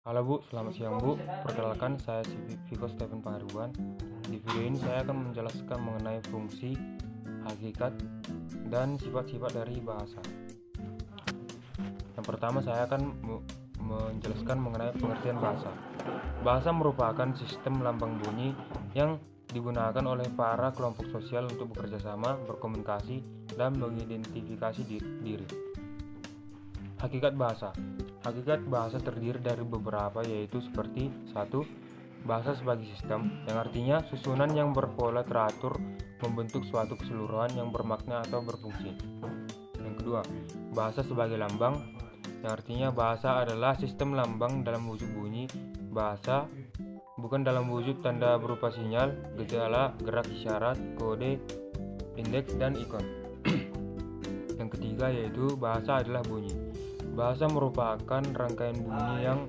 Halo Bu, selamat siang Bu. Perkenalkan, saya Vivo Stephen Pangaribuan. Di video ini saya akan menjelaskan mengenai fungsi, hakikat, dan sifat-sifat dari bahasa. Yang pertama, saya akan menjelaskan mengenai pengertian bahasa. Bahasa merupakan sistem lambang bunyi yang digunakan oleh para kelompok sosial untuk bekerja sama, berkomunikasi, dan mengidentifikasi diri. Hakikat bahasa. Hakikat bahasa terdiri dari beberapa, yaitu seperti 1. Bahasa sebagai sistem, yang artinya susunan yang berpola teratur membentuk suatu keseluruhan yang bermakna atau berfungsi. Yang kedua, bahasa sebagai lambang, yang artinya bahasa adalah sistem lambang dalam wujud bunyi bahasa, bukan dalam wujud tanda berupa sinyal, gejala, gerak isyarat, kode, indeks, dan ikon. Yang ketiga yaitu bahasa adalah bunyi. Bahasa merupakan rangkaian bunyi yang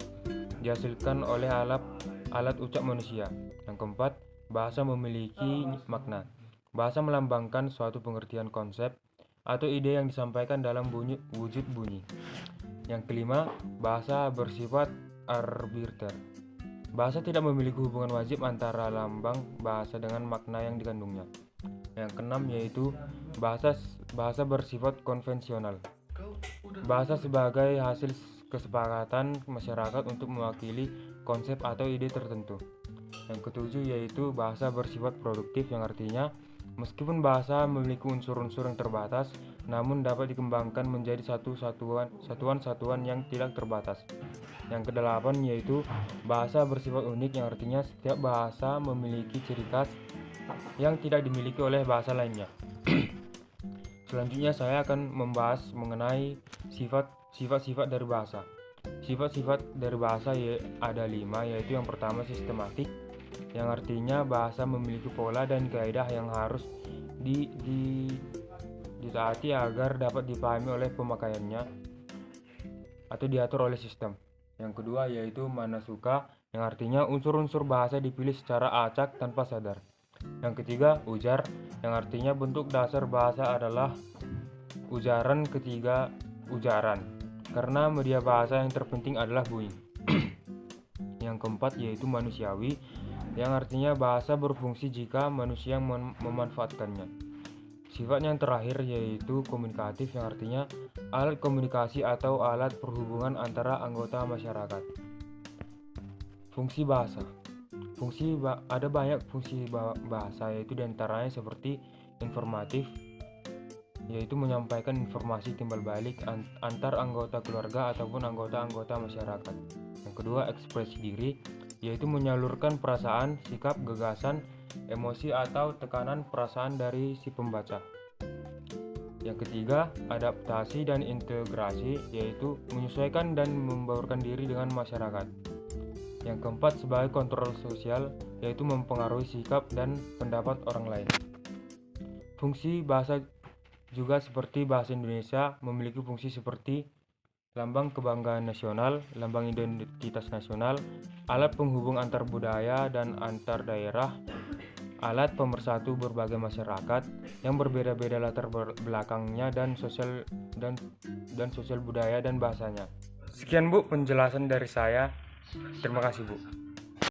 dihasilkan oleh alat ucap manusia. Yang keempat, bahasa memiliki makna. Bahasa melambangkan suatu pengertian konsep atau ide yang disampaikan dalam wujud bunyi. Yang kelima, bahasa bersifat arbiter. Bahasa tidak memiliki hubungan wajib antara lambang bahasa dengan makna yang dikandungnya. Yang keenam yaitu bahasa bersifat konvensional. Bahasa sebagai hasil kesepakatan masyarakat untuk mewakili konsep atau ide tertentu. Yang ketujuh yaitu bahasa bersifat produktif, yang artinya meskipun bahasa memiliki unsur-unsur yang terbatas, namun dapat dikembangkan menjadi satuan-satuan yang tidak terbatas. Yang kedelapan yaitu bahasa bersifat unik, yang artinya setiap bahasa memiliki ciri khas yang tidak dimiliki oleh bahasa lainnya. Selanjutnya saya akan membahas mengenai sifat-sifat dari bahasa. Sifat-sifat dari bahasa ada 5, yaitu yang pertama sistematik, yang artinya bahasa memiliki pola dan kaidah yang harus ditaati agar dapat dipahami oleh pemakaiannya atau diatur oleh sistem. Yang kedua yaitu manasuka, yang artinya unsur-unsur bahasa dipilih secara acak tanpa sadar. Yang ketiga, ujar, yang artinya bentuk dasar bahasa adalah ujaran. Ketiga, ujaran, karena media bahasa yang terpenting adalah bunyi. Yang keempat yaitu manusiawi, yang artinya bahasa berfungsi jika manusia memanfaatkannya. Sifat yang terakhir yaitu komunikatif, yang artinya alat komunikasi atau alat perhubungan antara anggota masyarakat. Fungsi bahasa. Ada banyak fungsi bahasa, yaitu diantaranya seperti informatif, yaitu menyampaikan informasi timbal balik antar anggota keluarga ataupun anggota-anggota masyarakat. Yang kedua, ekspresi diri, yaitu menyalurkan perasaan, sikap, gagasan, emosi atau tekanan perasaan dari si pembaca. Yang ketiga, adaptasi dan integrasi, yaitu menyesuaikan dan membaurkan diri dengan masyarakat. Yang keempat, sebagai kontrol sosial, yaitu mempengaruhi sikap dan pendapat orang lain. Fungsi bahasa juga seperti bahasa Indonesia memiliki fungsi seperti lambang kebanggaan nasional, lambang identitas nasional, alat penghubung antar budaya dan antar daerah, alat pemersatu berbagai masyarakat yang berbeda-beda latar belakangnya dan sosial budaya dan bahasanya. Sekian Bu penjelasan dari saya. Terima kasih Bu.